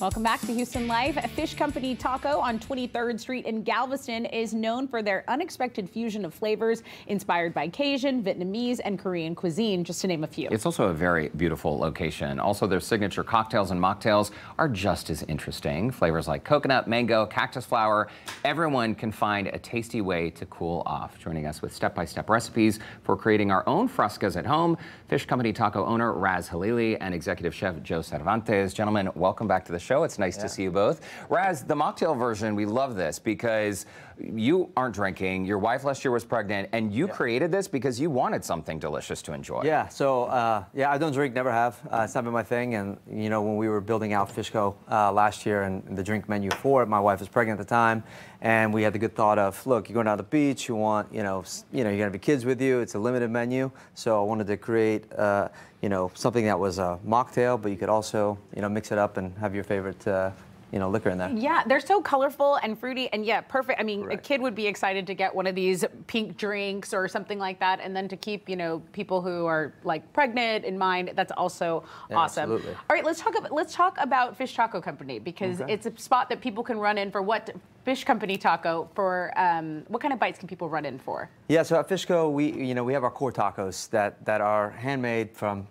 Welcome back to Houston Live. Fish Company Taco on 23rd Street in Galveston is known for their unexpected fusion of flavors inspired by Cajun, Vietnamese, and Korean cuisine, just to name a few. It's also a very beautiful location. Also, their signature cocktails and mocktails are just as interesting. Flavors like coconut, mango, cactus flower. Everyone can find a tasty way to cool off. Joining us with step-by-step recipes for creating our own frescas at home, Fish Company Taco owner Raz Halili and executive chef Joe Cervantes. Gentlemen, welcome back to the show. It's nice to see you both. Raz, the mocktail version, we love this because you aren't drinking, your wife last year was pregnant, and you created this because you wanted something delicious to enjoy. Yeah, so I don't drink, never have. It's not been my thing, and you know, when we were building out Fishco last year and the drink menu for it, my wife was pregnant at the time, and we had the good thought of, look, you're going down to the beach, you want, you're gonna have kids with you, it's a limited menu, so I wanted to create, something that was a mocktail, but you could also, mix it up and have your favorite liquor in there. Yeah, they're so colorful and fruity, and yeah, perfect. I mean, a kid would be excited to get one of these pink drinks or something like that, and then to keep, people who are like pregnant in mind. That's also awesome. Absolutely. All right, let's talk about Fish Taco Company, because it's a spot that people can run in for. What Fish Company Taco for? What kind of bites can people run in for? Yeah, so at Fishco, we have our core tacos that are handmade from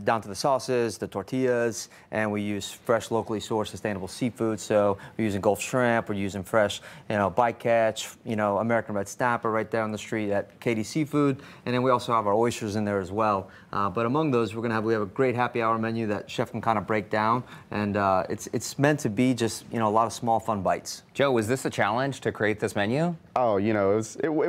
down to the sauces, the tortillas, and we use fresh, locally sourced, sustainable seafood. So we're using Gulf shrimp, we're using fresh, bycatch, American red snapper right down the street at Katie Seafood, and then we also have our oysters in there as well. But among those, we have a great happy hour menu that chef can kind of break down, and it's meant to be just a lot of small fun bites. Joe, was this a challenge to create this menu? Oh, it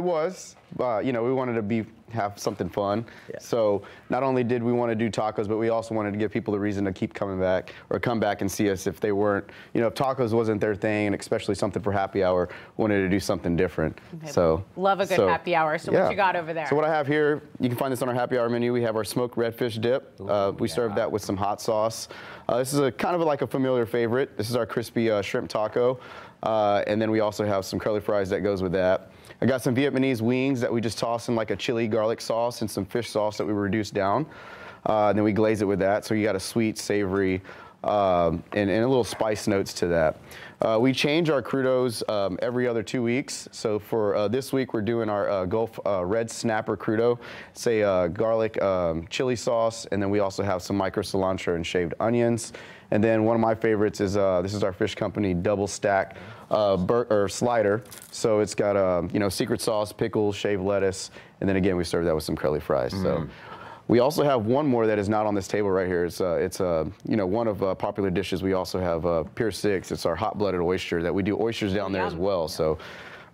was. We wanted to have something fun. Yeah. So not only did we want to do tacos, but we also wanted to give people the reason to keep coming back or come back and see us if they weren't, if tacos wasn't their thing, and especially something for happy hour, wanted to do something different. Okay. So love a good happy hour. So what you got over there? So what I have here, you can find this on our happy hour menu. We have our smoked redfish dip. We serve that with some hot sauce. This is like a familiar favorite. This is our crispy shrimp taco. And then we also have some curly fries that goes with that. I got some Vietnamese wings that we just toss in like a chili garlic sauce and some fish sauce that we reduced down. Then we glaze it with that. So you got a sweet, savory, and a little spice notes to that. We change our crudos every other 2 weeks. So for this week, we're doing our Gulf red snapper crudo. It's a garlic chili sauce, and then we also have some micro cilantro and shaved onions. And then one of my favorites is this is our Fish Company double stack slider. So it's got secret sauce, pickles, shaved lettuce, and then again we serve that with some curly fries. So we also have one more that is not on this table right here. It's one of popular dishes. We also have Pier 6. It's our hot-blooded oyster that we do oysters down there as well. So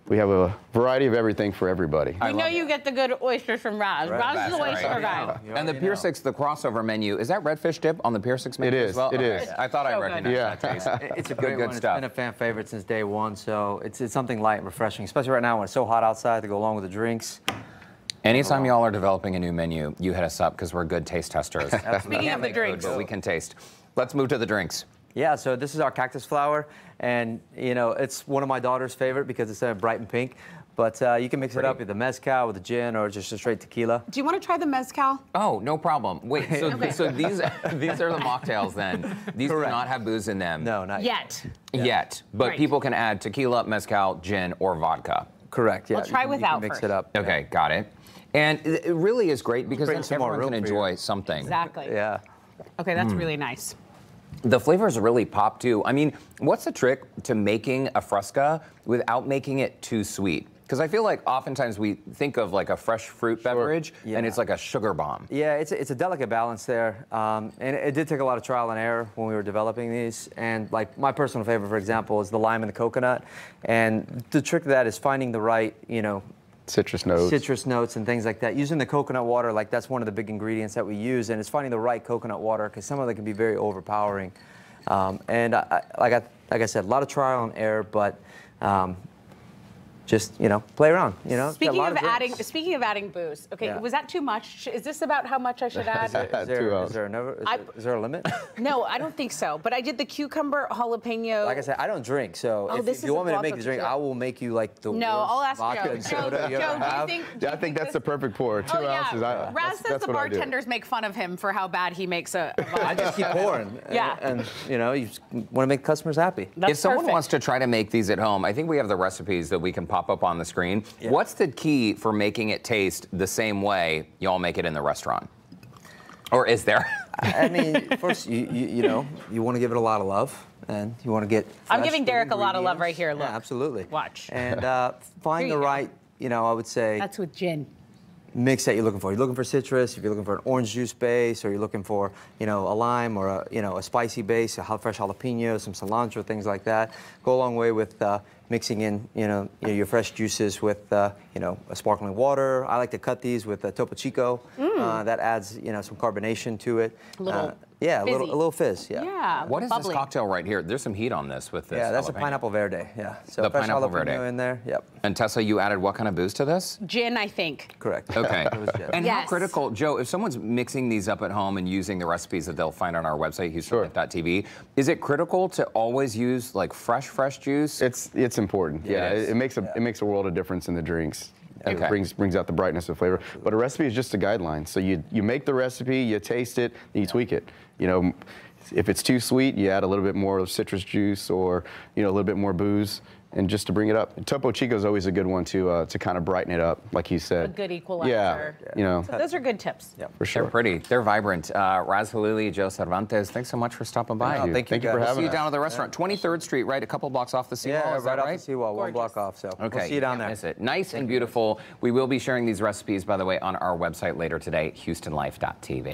we have a variety of everything for everybody. We know you get the good oysters from Raz. Raz is the oyster guy. And the Pier 6, the crossover menu, is that redfish dip on the Pier 6 menu as well? It is. I thought I recognized that taste. It's a good stuff. It's been a fan favorite since day one, so it's something light and refreshing, especially right now when it's so hot outside to go along with the drinks. Anytime y'all are developing a new menu, you hit us up because we're good taste testers. Speaking of the drinks, but we can taste. Let's move to the drinks. Yeah, so this is our cactus flower, and it's one of my daughter's favorite because it's bright and pink. But you can mix it up with the mezcal, with the gin, or just a straight tequila. do you want to try the mezcal? Oh, no problem. Wait, so these are the mocktails then. These do not have booze in them. No, not yet. Yet, but people can add tequila, mezcal, gin, or vodka. Correct. Yeah. We'll try without mix first. it up. Okay, got it. And it really is great because then some more everyone can room for you. enjoy something. Exactly. Yeah. Okay, that's really nice. The flavors really pop too. I mean, what's the trick to making a fresca without making it too sweet? Because I feel like oftentimes we think of like a fresh fruit beverage and it's like a sugar bomb. Yeah, it's a delicate balance there. And it did take a lot of trial and error when we were developing these. And like my personal favorite, for example, is the lime and the coconut. And the trick to that is finding the right, citrus notes and things like that. Using the coconut water, like that's one of the big ingredients that we use, and it's finding the right coconut water because some of them can be very overpowering. Like I said, a lot of trial and error, but just play around. Speaking of adding booze, okay, was that too much? Is this about how much I should add? Is there a limit? No, I don't think so. But I did the cucumber jalapeno. Like I said, I don't drink, so if you want me to make the drink, I will make you like the I'll ask vodka Joe. and soda you ever have. Do you think? I think that's the perfect pour. 2 ounces. Raz says the bartenders make fun of him for how bad he makes a vodka. I just keep pouring. Yeah. And you want to make customers happy. That's if someone perfect. wants to try to make these at home, I think we have the recipes that we can pop up on the screen. Yeah. What's the key for making it taste the same way y'all make it in the restaurant? Or is there? I mean, first, you want to give it a lot of love, and you want to get I'm giving Derek a lot of love right here, look. Yeah, absolutely. Watch. And find the right, I would say, that's with gin. Mix that you're looking for. You're looking for citrus, if you're looking for an orange juice base, or you're looking for, a lime or a spicy base, a fresh jalapeno, some cilantro, things like that. Go a long way with mixing in, your fresh juices with, a sparkling water. I like to cut these with Topo Chico. That adds, some carbonation to it. Yeah, a little fizz. Yeah. What is this cocktail right here? There's some heat on this with this. Yeah, that's jalapeno. a pineapple verde. Yeah. So the fresh pineapple jalapeno verde in there. Yep. And Tessa, you added what kind of booze to this? Gin, I think. Correct. Okay. And how Yes. critical, Joe, if someone's mixing these up at home and using the recipes that they'll find on our website, HoustonLife.tv, is it critical to always use like fresh juice? It's important. Yeah, it makes a world of difference in the drinks. Okay. It brings out the brightness of flavor. But a recipe is just a guideline. So you make the recipe, you taste it, and you tweak it. If it's too sweet, you add a little bit more of citrus juice or a little bit more booze, and just to bring it up. Topo Chico is always a good one to kind of brighten it up, like you said. A good equalizer. Yeah. So those are good tips. Yeah, for sure. They're pretty. They're vibrant. Raz Halili, Joe Cervantes, thanks so much for stopping by. Thank you We'll for having us. see you down at the restaurant, 23rd Street, right? A couple blocks off the seawall. Yeah, is that right right? off the seawall, one block off. So Okay, we'll see you down there. Miss it. Nice and beautiful. We will be sharing these recipes, by the way, on our website later today, HoustonLife.tv.